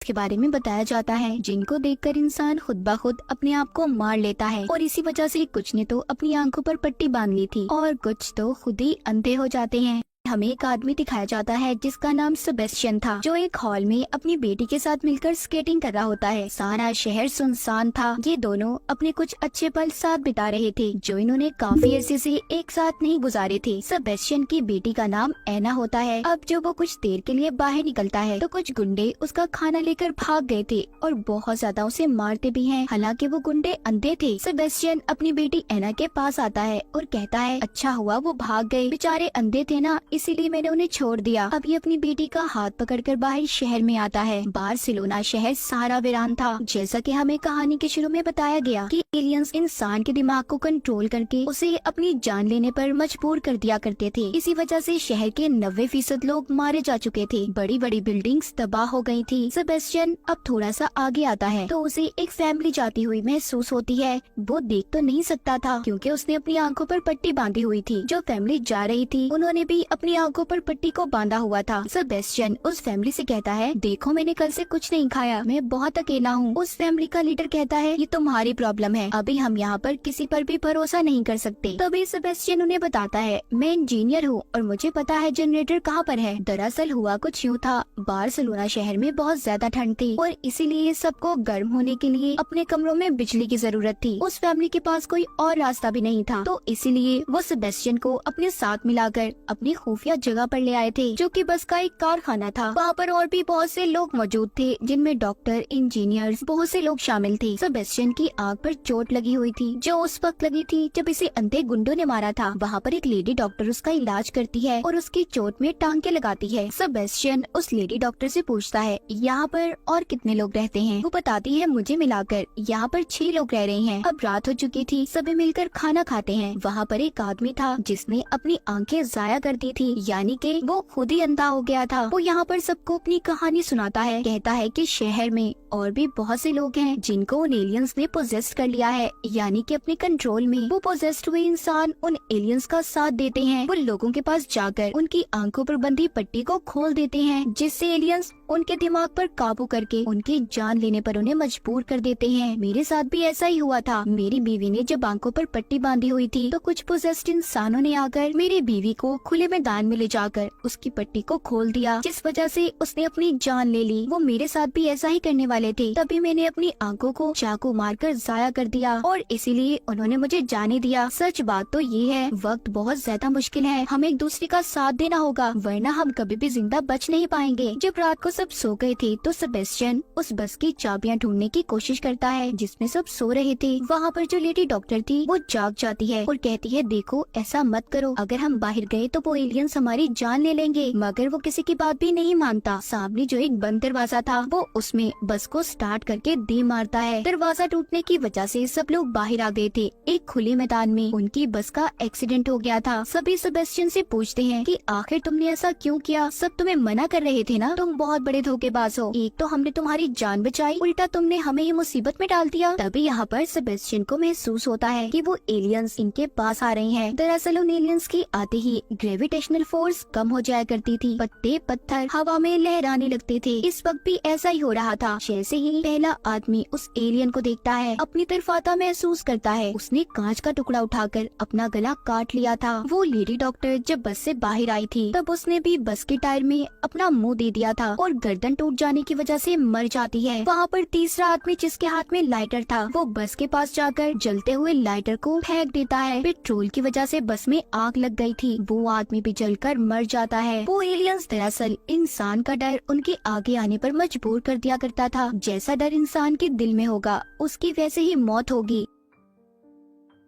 के बारे में बताया जाता है, जिनको देखकर इंसान खुद ब खुद अपने आप को मार लेता है। और इसी वजह से कुछ ने तो अपनी आंखों पर पट्टी बांध ली थी और कुछ तो खुद ही अंधे हो जाते हैं। हमें एक आदमी दिखाया जाता है जिसका नाम सेबेस्टियन था, जो एक हॉल में अपनी बेटी के साथ मिलकर स्केटिंग कर रहा होता है। सारा शहर सुनसान था। ये दोनों अपने कुछ अच्छे पल साथ बिता रहे थे, जो इन्होंने काफी अरसे से एक साथ नहीं गुजारे थे। सेबेस्टियन की बेटी का नाम एना होता है। अब जब वो कुछ देर के लिए बाहर निकलता है तो कुछ गुंडे उसका खाना लेकर भाग गए थे और बहुत ज्यादा उसे मारते भी हैं। हालांकि वो गुंडे अंधे थे। सेबेस्टियन अपनी बेटी एना के पास आता है और कहता है, अच्छा हुआ वो भाग गए, बेचारे अंधे थे ना, इसीलिए मैंने उन्हें छोड़ दिया। अभी अपनी बेटी का हाथ पकड़कर बाहर शहर में आता है। बार्सिलोना शहर सारा वीरान था। जैसा कि हमें कहानी के शुरू में बताया गया कि एलियंस इंसान के दिमाग को कंट्रोल करके उसे अपनी जान लेने पर मजबूर कर दिया करते थे। इसी वजह से शहर के 90% लोग मारे जा चुके थे। बड़ी बड़ी बिल्डिंग्स तबाह हो गई थी। सेबेस्टियन अब थोड़ा सा आगे आता है तो उसे एक फैमिली जाती हुई महसूस होती है। वो देख तो नहीं सकता था क्योंकि उसने अपनी आंखों पर पट्टी बांधी हुई थी। जो फैमिली जा रही थी उन्होंने भी अपनी आंखों पर पट्टी को बांधा हुआ था। सेबेस्टियन उस फैमिली से कहता है, देखो मैंने कल से कुछ नहीं खाया, मैं बहुत अकेला हूँ। उस फैमिली का लीडर कहता है, ये तुम्हारी प्रॉब्लम है, अभी हम यहाँ पर किसी पर भी भरोसा नहीं कर सकते। तभी सेबेस्टियन उन्हें बताता है, मैं इंजीनियर हूँ और मुझे पता है जनरेटर कहाँ पर है। दरअसल हुआ कुछ यूँ था, बार्सिलोना शहर में बहुत ज्यादा ठंड थी और इसीलिए सबको गर्म होने के लिए अपने कमरों में बिजली की जरूरत थी। उस फैमिली के पास कोई और रास्ता भी नहीं था, तो इसीलिए वो सेबेस्टियन को अपने साथ मिलाकर अपनी खुफिया जगह पर ले आए थे, जो कि बस का एक कारखाना था। वहाँ पर और भी बहुत से लोग मौजूद थे, जिनमें डॉक्टर, इंजीनियर्स, बहुत से लोग शामिल थे। सेबेस्टियन की आंख पर चोट लगी हुई थी, जो उस वक्त लगी थी जब इसे अंधे गुंडों ने मारा था। वहाँ पर एक लेडी डॉक्टर उसका इलाज करती है और उसकी चोट में टांके लगाती है। सेबेस्टियन उस लेडी डॉक्टर से पूछता है, यहाँ पर और कितने लोग रहते हैं? वो बताती है, मुझे मिलाकर यहाँ पर 6 लोग रह रहे हैं। अब रात हो चुकी थी, सभी मिलकर खाना खाते हैं। वहाँ पर एक आदमी था जिसने अपनी आंखें जाया कर दी थी, यानी कि वो खुद ही अंधा हो गया था। वो यहाँ पर सबको अपनी कहानी सुनाता है। कहता है कि शहर में और भी बहुत से लोग हैं जिनको उन एलियंस ने पोजेस्ट कर लिया है, यानी कि अपने कंट्रोल में। वो पोजेस्ट हुए इंसान उन एलियंस का साथ देते हैं। वो लोगों के पास जाकर उनकी आंखों पर बंधी पट्टी को खोल देते हैं, जिससे एलियंस उनके दिमाग पर काबू करके उनकी जान लेने पर उन्हें मजबूर कर देते हैं। मेरे साथ भी ऐसा ही हुआ था। मेरी बीवी ने जब आंखों पर पट्टी बांधी हुई थी तो कुछ पोजेस्ट इंसानों ने आकर मेरी बीवी को खुले मैदान में ले जाकर उसकी पट्टी को खोल दिया, जिस वजह से उसने अपनी जान ले ली। वो मेरे साथ भी ऐसा ही करने वाले थे, तभी मैंने अपनी आंखों को चाकू मारकर जाया कर दिया और इसीलिए उन्होंने मुझे जाने दिया। सच बात तो ये है, वक्त बहुत ज्यादा मुश्किल है, हमें एक दूसरे का साथ देना होगा, वरना हम कभी भी जिंदा बच नहीं पाएंगे। जब रात को सब सो गए थे तो सेबेस्टियन उस बस की चाबियां ढूंढने की कोशिश करता है जिसमें सब सो रहे थे। वहाँ पर जो लेडी डॉक्टर थी वो जाग जाती है और कहती है, देखो ऐसा मत करो, अगर हम बाहर गए तो वो एलियंस हमारी जान ले लेंगे। मगर वो किसी की बात भी नहीं मानता। सामने जो एक बंद दरवाजा था वो उसमें बस को स्टार्ट करके दे मारता है। दरवाजा टूटने की वजह से सब लोग बाहर आ गए थे। एक खुले मैदान में उनकी बस का एक्सीडेंट हो गया था। सभी सेबेस्टियन से पूछते हैं कि आखिर तुमने ऐसा क्यों किया? सब तुम्हें मना कर रहे थे ना, तुम बहुत बड़े धोखेबाज हो। एक तो हमने तुम्हारी जान बचाई, उल्टा तुमने हमें ये मुसीबत में डाल दिया। तभी यहाँ पर सेबेस्टियन को महसूस होता है कि वो एलियंस इनके पास आ रहे हैं। दरअसल उन एलियंस की आते ही ग्रेविटेशनल फोर्स कम हो जाया करती थी, पत्ते पत्थर हवा में लहराने लगते थे। इस वक्त भी ऐसा ही हो रहा था। जैसे ही पहला आदमी उस एलियन को देखता है, अपनी तरफ आता महसूस करता है, उसने कांच का टुकड़ा उठाकर अपना गला काट लिया था। वो लेडी डॉक्टर जब बस से बाहर आई थी तब उसने भी बस के टायर में अपना मुंह दे दिया था और गर्दन टूट जाने की वजह से मर जाती है। वहाँ पर तीसरा आदमी जिसके हाथ में लाइटर था वो बस के पास जाकर जलते हुए लाइटर को फेंक देता है। पेट्रोल की वजह से बस में आग लग गई थी, वो आदमी भी जलकर मर जाता है। वो एलियंस दरअसल इंसान का डर उनके आगे आने पर मजबूर कर दिया करता था। जैसा डर इंसान के दिल में होगा उसकी वैसे ही मौत होगी।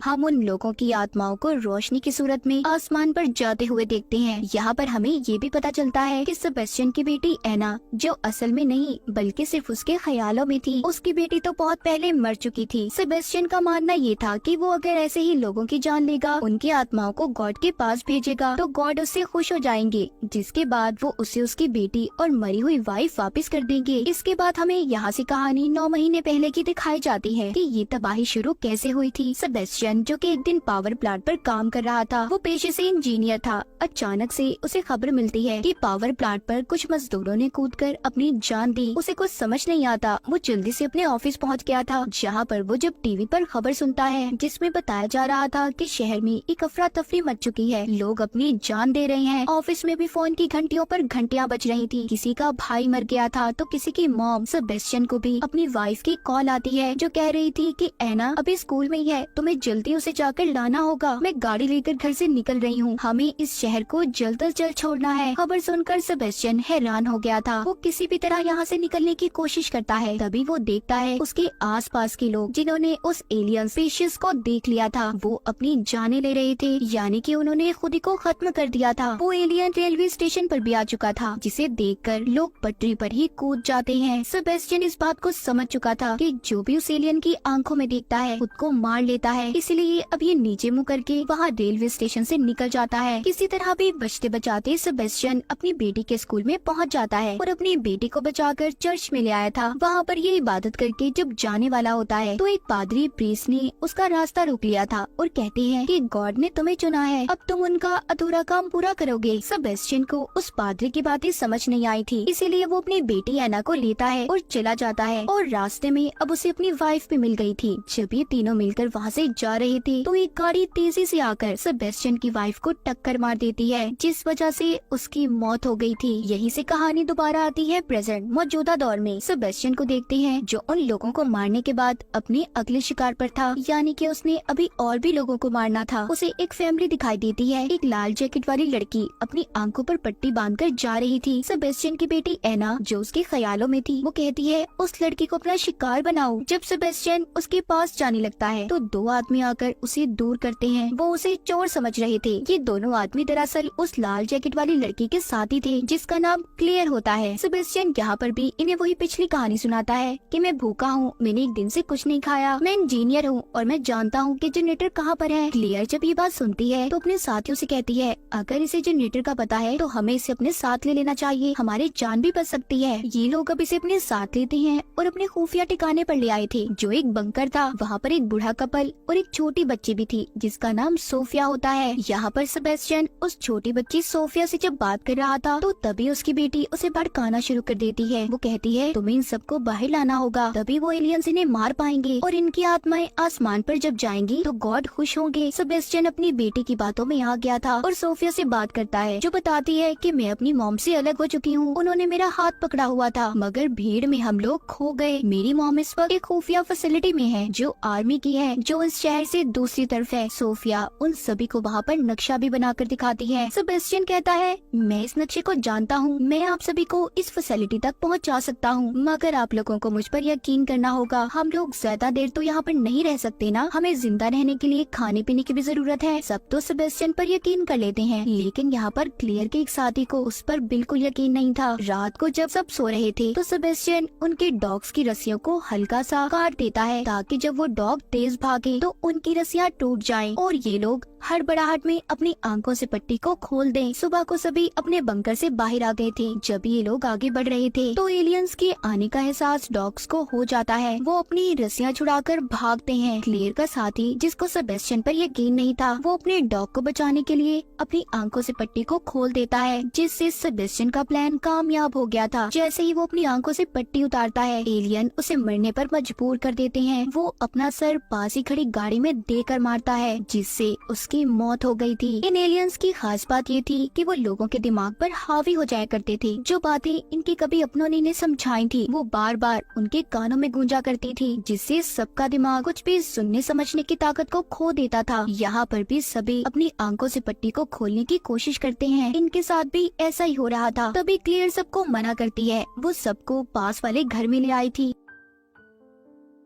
हम उन लोगों की आत्माओं को रोशनी की सूरत में आसमान पर जाते हुए देखते हैं। यहाँ पर हमें ये भी पता चलता है कि सेबेस्टियन की बेटी एना, जो असल में नहीं बल्कि सिर्फ उसके ख्यालों में थी, उसकी बेटी तो बहुत पहले मर चुकी थी। सेबेस्टियन का मानना ये था कि वो अगर ऐसे ही लोगों की जान लेगा, उनकी आत्माओं को गॉड के पास भेजेगा तो गॉड उससे खुश हो जाएंगे, जिसके बाद वो उसे उसकी बेटी और मरी हुई वाइफ वापस कर देंगे। इसके बाद हमें यहाँ से कहानी 9 महीने पहले की दिखाई जाती है कि ये तबाही शुरू कैसे हुई थी। सेबेस्टियन सेबेस्टियन जो कि एक दिन पावर प्लांट पर काम कर रहा था, वो पेशे से इंजीनियर था। अचानक से उसे खबर मिलती है कि पावर प्लांट पर कुछ मजदूरों ने कूदकर अपनी जान दी। उसे कुछ समझ नहीं आता। वो जल्दी से अपने ऑफिस पहुंच गया था, जहां पर वो जब टीवी पर खबर सुनता है जिसमें बताया जा रहा था कि शहर में एक अफरा तफरी मच चुकी है, लोग अपनी जान दे रहे हैं। ऑफिस में भी फोन की घंटियों पर घंटियां बज रही थी। किसी का भाई मर गया था तो किसी की मॉम। सेबेस्टियन को भी अपनी वाइफ की कॉल आती है जो कह रही थी कि एना अभी स्कूल में ही है, तुम्हें जल्दी उसे जाकर लाना होगा। मैं गाड़ी लेकर घर से निकल रही हूँ, हमें इस शहर को जल्द से जल्द छोड़ना है। खबर सुनकर सेबेस्टियन हैरान हो गया था। वो किसी भी तरह यहाँ से निकलने की कोशिश करता है। तभी वो देखता है उसके आसपास के लोग जिन्होंने उस एलियन स्पीशीज को देख लिया था, वो अपनी जानें ले रहे थे, यानी कि उन्होंने खुद ही को खत्म कर दिया था। वो एलियन रेलवे स्टेशन पर भी आ चुका था, जिसे देखकर लोग पटरी पर ही कूद जाते हैं। सेबेस्टियन इस बात को समझ चुका था कि जो भी उस एलियन की आंखों में देखता है खुद को मार लेता है, इसलिए अब ये नीचे मुँह करके वहाँ रेलवे स्टेशन से निकल जाता है। किसी तरह भी बचते बचाते सेबेस्टियन अपनी बेटी के स्कूल में पहुँच जाता है और अपनी बेटी को बचाकर चर्च में ले आया था। वहाँ पर ये इबादत करके जब जाने वाला होता है तो एक पादरी प्रीस्ट ने उसका रास्ता रोक लिया था और कहते हैं कि गॉड ने तुम्हें चुना है, अब तुम उनका अधूरा काम पूरा करोगे। सेबेस्टियन को उस पादरी की बातें समझ नहीं आई थी, इसीलिए वो अपनी बेटी एना को लेता है और चला जाता है। और रास्ते में अब उसे अपनी वाइफ भी मिल गई थी। जब ये तीनों मिलकर वहाँ से जा रहे थे तो एक गाड़ी तेजी से आकर सेबेस्टियन की वाइफ को टक्कर मार देती है, जिस वजह से उसकी मौत हो गई थी। यहीं से कहानी दोबारा आती है प्रेजेंट मौजूदा दौर में। सेबेस्टियन को देखते हैं जो उन लोगों को मारने के बाद अपने अगले शिकार पर था, यानी कि उसने अभी और भी लोगों को मारना था। उसे एक फैमिली दिखाई देती है। एक लाल जैकेट वाली लड़की अपनी आंखों पर पट्टी बांधकर जा रही थी। सेबेस्टियन की बेटी एना जो उसके ख्यालों में थी, वो कहती है उस लड़की को अपना शिकार बनाओ। जब सेबेस्टियन उसके पास जाने लगता है तो दो आदमी आकर उसे दूर करते हैं। वो उसे चोर समझ रहे थे। ये दोनों आदमी दरअसल उस लाल जैकेट वाली लड़की के साथी थे, जिसका नाम क्लियर होता है। सेबेस्टियन यहाँ पर भी इन्हें वही पिछली कहानी सुनाता है कि मैं भूखा हूँ, मैंने एक दिन से कुछ नहीं खाया, मैं इंजीनियर हूँ और मैं जानता हूँ कि जनरेटर कहाँ पर है। क्लियर जब ये बात सुनती है तो अपने साथियों से कहती है अगर इसे जनरेटर का पता है तो हमें इसे अपने साथ ले लेना चाहिए, हमारी जान भी बच सकती है। ये लोग अब इसे अपने साथ लेते हैं और अपने खुफिया ठिकाने पर ले आए थे जो एक बंकर था। वहाँ पर एक बूढ़ा कपल और एक छोटी बच्ची भी थी जिसका नाम सोफिया होता है। यहाँ पर सेबेस्टियन उस छोटी बच्ची सोफिया से जब बात कर रहा था तो तभी उसकी बेटी उसे भड़काना शुरू कर देती है। वो कहती है तुम्हें इन सबको बाहर लाना होगा, तभी वो एलियंस इन्हें मार पाएंगे और इनकी आत्माएं आसमान पर जब जाएंगी तो गॉड खुश होंगे। सेबेस्टियन अपनी बेटी की बातों में आ गया था और सोफिया से बात करता है जो बताती है कि मैं अपनी मॉम से अलग हो चुकी हूँ, उन्होंने मेरा हाथ पकड़ा हुआ था मगर भीड़ में हम लोग खो गए। मेरी मॉम इस वक्त एक खुफिया फैसिलिटी में है जो आर्मी की है, जो इस शहर से दूसरी तरफ है। सोफिया उन सभी को वहाँ पर नक्शा भी बनाकर दिखाती है। सेबेस्टियन कहता है मैं इस नक्शे को जानता हूँ, मैं आप सभी को इस फैसिलिटी तक पहुँचा सकता हूँ, मगर आप लोगों को मुझ पर यकीन करना होगा। हम लोग ज्यादा देर तो यहाँ पर नहीं रह सकते ना, हमें जिंदा रहने के लिए खाने पीने की भी जरूरत है। सब तो सेबेस्टियन पर यकीन कर लेते हैं, लेकिन यहाँ पर क्लियर के एक साथी को उस पर बिल्कुल यकीन नहीं था। रात को जब सब सो रहे थे तो सेबेस्टियन उनके डॉग्स की रस्सियों को हल्का सा काट देता है ताकि जब वो डॉग तेज भागे तो उनकी रस्सियाँ टूट जाएं और ये लोग हड़बड़ाहट में अपनी आंखों से पट्टी को खोल दें। सुबह को सभी अपने बंकर से बाहर आ गए थे। जब ये लोग आगे बढ़ रहे थे तो एलियंस के आने का एहसास डॉग्स को हो जाता है। वो अपनी रस्सियाँ छुड़ाकर भागते हैं। क्लियर का साथी जिसको सेबेस्टियन पर यकीन नहीं था, वो अपने डॉग को बचाने के लिए अपनी आंखों से पट्टी को खोल देता है, जिससे सेबेस्टियन का प्लान कामयाब हो गया था। जैसे ही वो अपनी आंखों से पट्टी उतारता है, एलियन उसे मरने पर मजबूर कर देते हैं। वो अपना सर पास ही खड़ी गाड़ी में देकर मारता है, जिससे उसकी मौत हो गई थी। इन एलियंस की खास बात ये थी कि वो लोगों के दिमाग पर हावी हो जाया करते थे। जो बातें इनके कभी अपनों ने समझाई थी वो बार बार उनके कानों में गूंजा करती थी, जिससे सबका दिमाग कुछ भी सुनने समझने की ताकत को खो देता था। यहाँ पर भी सभी अपनी आंखों से पट्टी को खोलने की कोशिश करते हैं। इनके साथ भी ऐसा ही हो रहा था। तभी क्लियर सबको मना करती है। वो सबको पास वाले घर में ले आई थी।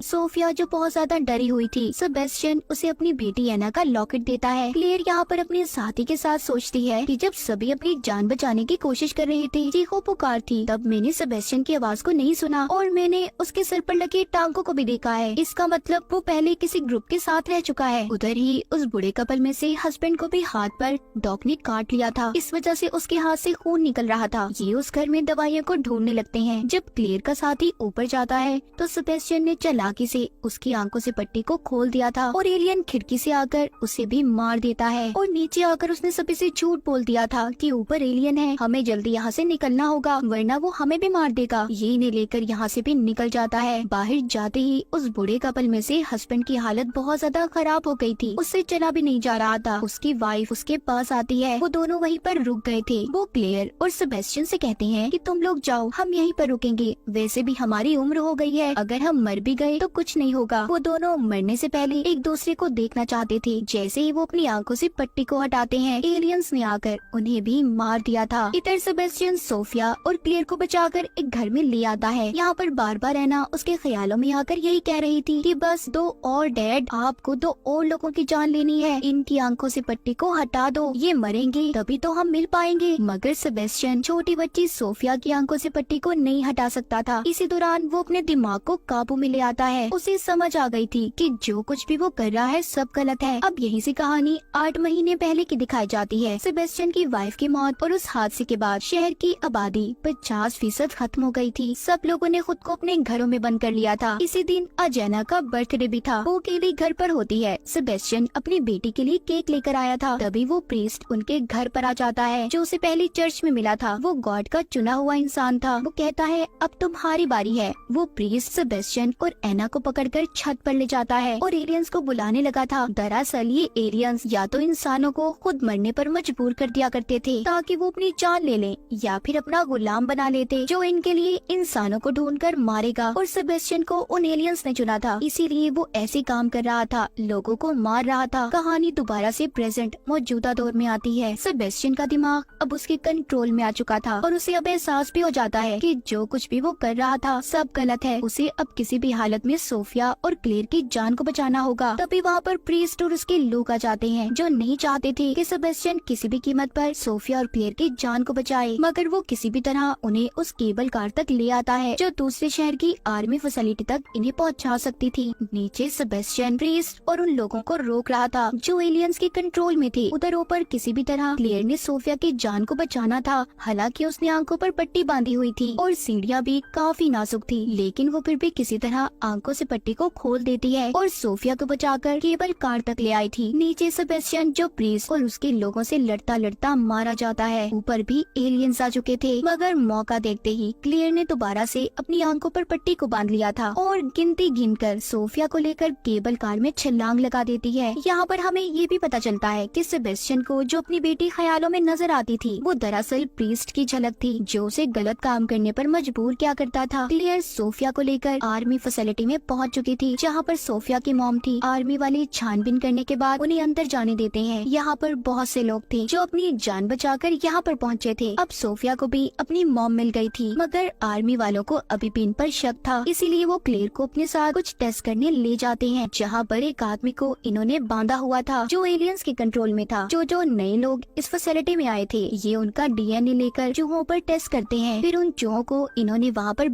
सोफिया जो बहुत ज्यादा डरी हुई थी, सेबेस्टियन उसे अपनी बेटी एना का लॉकेट देता है। क्लियर यहाँ पर अपने साथी के साथ सोचती है कि जब सभी अपनी जान बचाने की कोशिश कर रहे थे, चीखो पुकार थी, तब मैंने सेबेस्टियन की आवाज को नहीं सुना और मैंने उसके सर पर लगे टांगों को भी देखा है। इसका मतलब वो पहले किसी ग्रुप के साथ रह चुका है। उधर ही उस बूढ़े कपल में से हस्बैंड को भी हाथ पर डॉग ने काट लिया था, इस वजह से उसके हाथ से खून निकल रहा था। ये उस घर में दवाइयों को ढूंढने लगते हैं। जब क्लियर का साथी ऊपर जाता है तो सेबेस्टियन ने चला चालाकी से उसकी आंखों से पट्टी को खोल दिया था और एलियन खिड़की से आकर उसे भी मार देता है। और नीचे आकर उसने सभी से झूठ बोल दिया था कि ऊपर एलियन है, हमें जल्दी यहाँ से निकलना होगा वरना वो हमें भी मार देगा। ये इन्हें लेकर यहाँ से भी निकल जाता है। बाहर जाते ही उस बूढ़े कपल में से हस्बैंड की हालत बहुत ज्यादा खराब हो गई थी, उससे चला भी नहीं जा रहा था। उसकी वाइफ उसके पास आती है, वो दोनों वहीं पर रुक गए थे। वो क्लेयर और सेबेस्टियन से कहते हैं कि तुम लोग जाओ, हम यहीं पर रुकेंगे, वैसे भी हमारी उम्र हो गई है, अगर हम मर भी गए तो कुछ नहीं होगा। वो दोनों मरने से पहले एक दूसरे को देखना चाहते थे। जैसे ही वो अपनी आंखों से पट्टी को हटाते हैं, एलियंस ने आकर उन्हें भी मार दिया था। इधर सेबेस्टियन सोफिया और क्लेयर को बचाकर एक घर में ले आता है। यहाँ पर बार बार एना उसके ख्यालों में आकर यही कह रही थी कि बस 2 और डैड, आपको 2 और लोगों की जान लेनी है, इनकी आंखों से पट्टी को हटा दो, ये मरेंगे तभी तो हम मिल पाएंगे। मगर सेबेस्टियन छोटी बच्ची सोफिया की आंखों से पट्टी को नहीं हटा सकता था। इसी दौरान वो अपने दिमाग को काबू में ले आता है। उसे समझ आ गई थी कि जो कुछ भी वो कर रहा है सब गलत है। अब यहीं से कहानी 8 महीने पहले की दिखाई जाती है। सेबेस्टियन की वाइफ की मौत और उस हादसे के बाद शहर की आबादी 50% खत्म हो गई थी। सब लोगों ने खुद को अपने घरों में बंद कर लिया था। इसी दिन अजेना का बर्थडे भी था। वो अकेली घर पर होती है। सेबेस्टियन अपनी बेटी के लिए केक लेकर आया था, तभी वो प्रीस्ट उनके घर पर आ जाता है, जो उसे पहले चर्च में मिला था। वो गॉड का चुना हुआ इंसान था। वो कहता है अब तुम्हारी बारी है। वो प्रीस्ट सेबेस्टियन और एना को पकड़कर छत पर ले जाता है और एलियंस को बुलाने लगा था। दरअसल ये एलियंस या तो इंसानों को खुद मरने पर मजबूर कर दिया करते थे ताकि वो अपनी जान ले लें, या फिर अपना गुलाम बना लेते जो इनके लिए इंसानों को ढूंढकर मारेगा। और सेबेस्टियन को उन एलियंस ने चुना था, इसीलिए वो ऐसे काम कर रहा था, लोगों को मार रहा था। कहानी दोबारा से प्रेजेंट मौजूदा दौर में आती है। सेबेस्टियन का दिमाग अब उसके कंट्रोल में आ चुका था और उसे अब एहसास भी हो जाता है कि जो कुछ भी वो कर रहा था सब गलत है। उसे अब किसी भी हालत में सोफिया और क्लेयर की जान को बचाना होगा। तभी वहाँ पर प्रीस्ट और उसके लोग आ जाते हैं, जो नहीं चाहते थे कि सेबेस्टियन किसी भी कीमत पर सोफिया और क्लेयर की जान को बचाए। मगर वो किसी भी तरह उन्हें उस केबल कार तक ले आता है, जो दूसरे शहर की आर्मी फैसिलिटी तक इन्हें पहुंचा सकती थी। नीचे सेबेस्टियन प्रीस्ट और उन लोगों को रोक रहा था जो एलियंस के कंट्रोल में थे। उधर ऊपर किसी भी तरह क्लेयर ने सोफिया की जान को बचाना था। हालांकि उसने आंखों पर पट्टी बांधी हुई थी और सीढ़ियाँ भी काफी नाजुक थी, लेकिन वो फिर भी किसी तरह आंखों से पट्टी को खोल देती है और सोफिया को बचाकर केबल कार तक ले आई थी। नीचे सेबेस्टियन जो प्रीस्ट और उसके लोगों से लड़ता लड़ता मारा जाता है। ऊपर भी एलियंस आ चुके थे, मगर मौका देखते ही क्लेयर ने दोबारा से अपनी आंखों पर पट्टी को बांध लिया था और गिनती गिनकर सोफिया को लेकर केबल कार में छलांग लगा देती है। यहाँ पर हमें ये भी पता चलता है कि सेबेस्टियन को जो अपनी बेटी ख्यालों में नजर आती थी, वो दरअसल प्रीस्ट की झलक थी, जो उसे गलत काम करने पर मजबूर क्या करता था। क्लेयर सोफिया को लेकर आर्मी फैसिलिटी में पहुंच चुकी थी, जहाँ पर सोफिया की मॉम थी। आर्मी वाले छानबीन करने के बाद उन्हें अंदर जाने देते हैं। यहाँ पर बहुत से लोग थे जो अपनी जान बचाकर यहाँ पर पहुँचे थे। अब सोफिया को भी अपनी मॉम मिल गई थी, मगर आर्मी वालों को अभी भी इन पर शक था, इसीलिए वो क्लेयर को अपने साथ कुछ टेस्ट करने ले जाते हैं, जहाँ पर एक आदमी को इन्होंने बांधा हुआ था जो एलियंस के कंट्रोल में था। जो नए लोग इस फैसिलिटी में आए थे, ये उनका DNA लेकर चूहों पर टेस्ट करते हैं। फिर उन चूहों को इन्होंने वहाँ पर